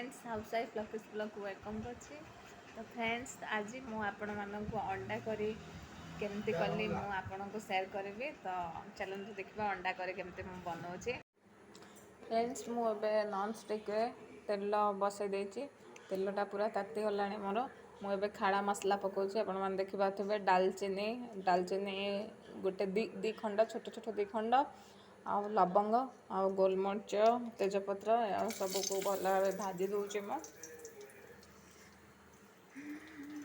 Friends house wife लकिस blog को welcome करछि। तो फ्रेंड्स आज मु आपण मानक अंडा करी केमती कली मु आपण को शेयर करबी। तो चलନ୍ତୁ देखिबा अंडा करी केमती मु बनाउछि। फ्रेंड्स मु एबे नॉन स्टिक रे तेल बसै देछि। तेलटा पूरा ताती गलानी मोर। मु एबे खाड़ा मसला पकाउछि। आपण मान देखि पाथबे दालचीनी गोटे दी खंड छोट छोट दी खंड आ लवंग आ गोलमरिच तेजपत्र आ सब को भल भाव भाजी दूचे मो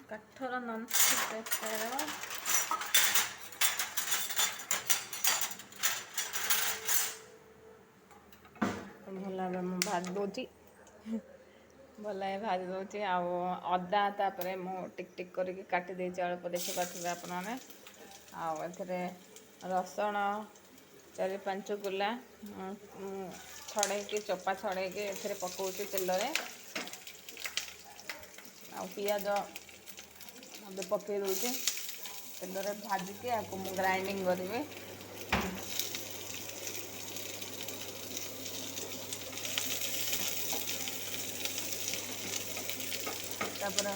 काठर ननस्टिक भल भाव मु भाजी दूची भल भाजी दूची आदा तापर मु टिक टिक करके काटी देछि अल्प देखि पाथबे आपण माने आ रसुण 4-5 गुला छड़े के चोपा छड़े के एथरे पकाउछि तेल रे आ पियाज अबे पकई दूचे तेल रे भाजी के आपको मु ग्राइंडिंग करबे। तापर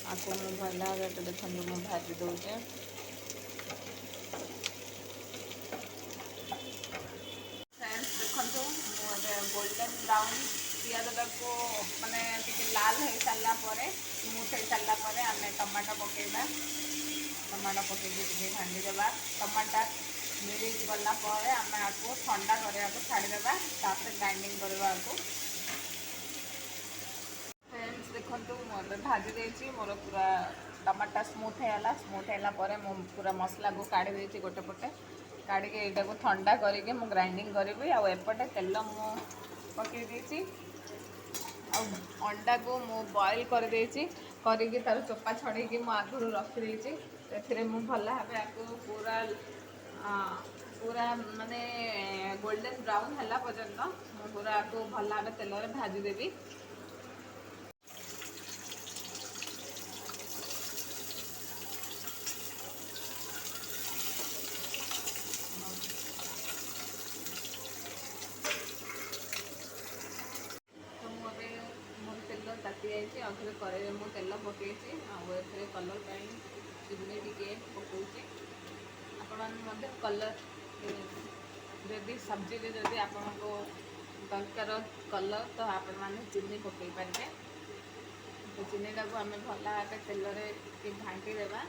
आपको मु भला देखो मु भाजी दूचे देखो गोल्डन ब्राउन पियाज को माने लाल हो सारा स्मूथ हो सारापर आम टमाटो पकेबा। टमाटो पकईकि भांगी देवा। टमाटा मिल गलापर आम आपको ठंडा करने को छाड़देवा ग्राइंडिंग करवा। फ्रेंड्स देखो मुझे भाजी देती मोर पूरा टमाटा स्मूथ है मु पूरा मसला को काढ़ी देती गोटे पटे काढ़ी यहाँ को ठंडा करके मु ग्राइंडिंग करी आउटे तेल मु पकई देती अंडा को मु बॉईल कर देती करके तार चोपा छड़े मु आगुरी रखी से मु भल भाव आपको पूरा पूरा माने गोल्डन ब्राउन है पर्यंत मु पूरा आपको भल भाव तेल में भाजीदेवी। तेल ताती जाइए आउे कड़े मु तेल पकई आए कलर चिनी टे पकाउची आपण कलर जदि सब्जी जदि आपण को दरकार कलर तो आपण मैंने चिनी पकई पारे। तो चिनीटा को आम भल भाव तेल में भांगी देवा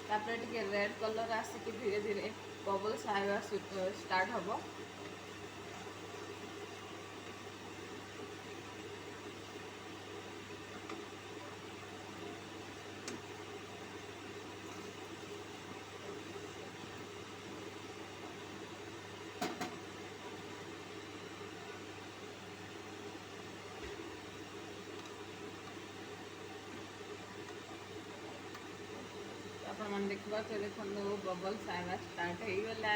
तापर टे रेड कलर आसिक धीरे धीरे बबल्स आवा स्टार्ट हम। आप देखा तो देखो बबल्स आवा स्टार्ट हो गला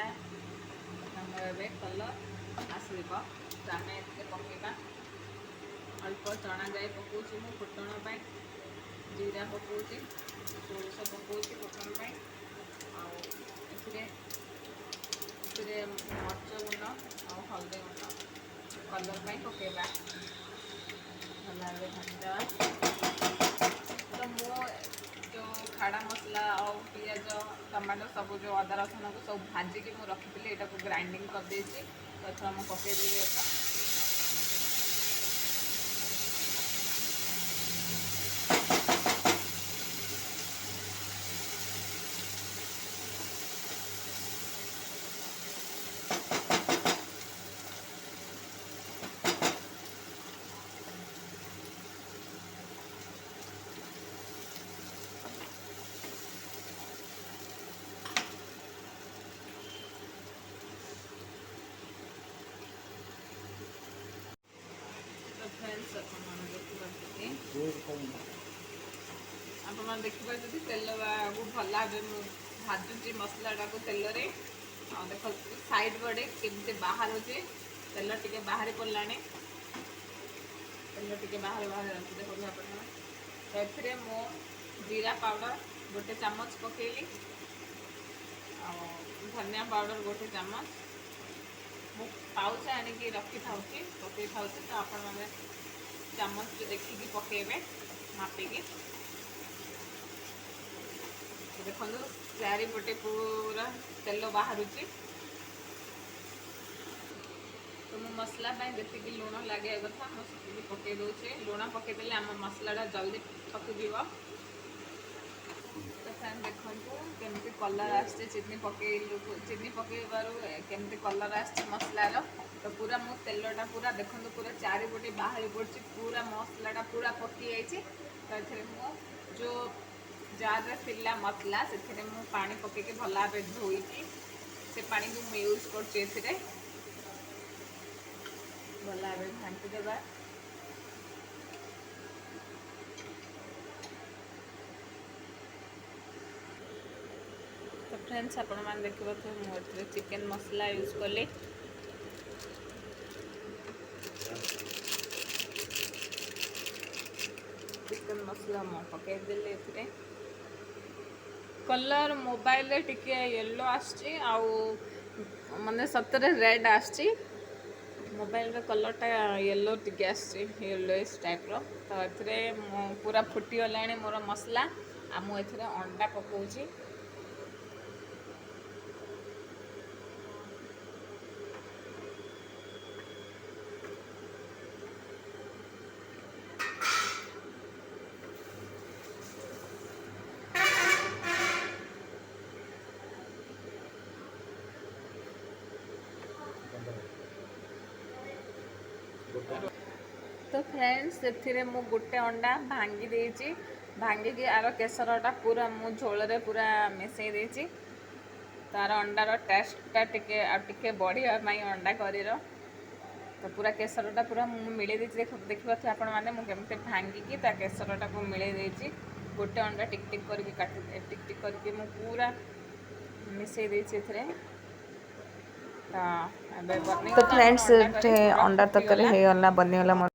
कलर आसब तो आम ए पकड़ा अल्प चना जाए पकाउची मु फुटण जीरा पकाउची सोरष पकाउची फुटण मर्च गुण आ हल्दी गुण कलर पकेबा भल भाव भाजदेवा। तो मु जो खाड़ा मसला और पियाज टमाटो सब जो अदा रसुण को सब भाजिकी मुझे रखी यहाँ को ग्राइंडिंग कर देती। तो एथर मुझे पकईदेवी एथर आप देखिए तेल को भल भाव भाजुची मसलाटा को तेल रे देख साइड बड़े केमती बाहर तेल टे बाहरी पड़ा तेल टे बाहर बाहर देखो आप मो जीरा पाउडर गोटे चामच पकेली धनिया पाउडर गोटे चामच ମୁଁ ପାଉଚ ଆଣିକି ରଖିଥାଉଛି ପକେଇ ଥାଉଛି। ତ ଆପଣମାନେ ଚାମଚରେ ଦେଖିକି ପକେଇବେ ମାପିକି। ଦେଖନ୍ତୁ ଚାରିପଟେ ପୁରା ତେଲ ବାହାରୁଛି। ତ ମୁଁ ମସଲା ପାଇଁ ଯେତିକି ଲୁଣ ଲାଗିବା କଥା ମୁଁ ସେତିକି ପକେଇ ଦେଉଛି। ଲୁଣ ପକେଇଦେଲେ ଆମ ମସଲାଟା ଜଲ୍ଦି ପକିଯିବ। ତ ଫ୍ରେଣ୍ଡ ଦେଖନ୍ତୁ କେମିତି କଲର୍ ଆସିଛି ଚିନି ପକେଇବାରୁ କେମିତି କଲର୍ ଆସିଛି ମସଲାର। ତ ପୁରା ମୁଁ ତେଲଟା ପୁରା ଦେଖନ୍ତୁ ପୁରା ଚାରିପଟେ ବାହାରି ପଡ଼ୁଛି। ପୁରା ମସଲାଟା ପୁରା ପକି ଯାଇଛି। ତ ଏଥିରେ ମୁଁ ଯେଉଁ ଜାର୍ରେ ଥିଲା ମସଲା ସେଥିରେ ମୁଁ ପାଣି ପକେଇକି ଭଲ ଭାବେ ଧୋଇକି ସେ ପାଣିକୁ ମୁଁ ୟୁଜ୍ କରୁଛି ଏଥିରେ। ଭଲ ଭାବେ ଘାଣ୍ଟି ଦେବା। ତ ଫ୍ରେଣ୍ଡସ୍ ଆପଣମାନେ ଦେଖିପାରୁଥିବେ ମୁଁ ଏଥିରେ ଚିକେନ୍ ମସଲା ୟୁଜ୍ କଲି। ଚିକେନ୍ ମସଲା ମୁଁ ପକାଇଦେଲି ଏଥିରେ। କଲର୍ ମୋବାଇଲରେ ଟିକେ ୟେଲୋ ଆସୁଛି ଆଉ ମାନେ ସତରେ ରେଡ୍ ଆସିଛି। ମୋବାଇଲର କଲର୍ଟା ୟେଲୋ ଟିକେ ଆସିଛି ୟେଲୋଇସ୍ ଟାଇପ୍ର। ତ ଏଥିରେ ମୁଁ ପୁରା ଫୁଟିଗଲାଣି ମୋର ମସଲା। ଆଉ ମୁଁ ଏଥିରେ ଅଣ୍ଡା ପକାଉଛି। ତ ଫ୍ରେଣ୍ଡସ୍ ସେଥିରେ ମୁଁ ଗୋଟେ ଅଣ୍ଡା ଭାଙ୍ଗି ଦେଇଛି। ଭାଙ୍ଗିକି ଆର କେଶରଟା ପୁରା ମୁଁ ଝୋଳରେ ପୁରା ମିଶାଇ ଦେଇଛି। ତାର ଅଣ୍ଡାର ଟେଷ୍ଟଟା ଟିକେ ଆଉ ଟିକେ ବଢ଼ିବା ପାଇଁ ଅଣ୍ଡା କରିର। ତ ପୁରା କେଶରଟା ପୁରା ମୁଁ ମିଳେଇ ଦେଇଛି। ଦେଖିପାରୁଥିବେ ଆପଣମାନେ ମୁଁ କେମିତି ଭାଙ୍ଗିକି ତା କେଶରଟାକୁ ମିଳେଇ ଦେଇଛି। ଗୋଟେ ଅଣ୍ଡା ଟିକ୍ ଟିକ୍ କରିକି ମୁଁ ପୁରା ମିଶାଇ ଦେଇଛି ଏଥିରେ। ତ ଏବେ ବନେଇ ତ ଆମର ଫ୍ରେଣ୍ଡସ୍ ଅଣ୍ଡା କରି ଏଠି ପୁରା ଅଣ୍ଡା ତରକାରୀ ଫୁଟିଗଲା। ହେଇଗଲା, ବନିଗଲା।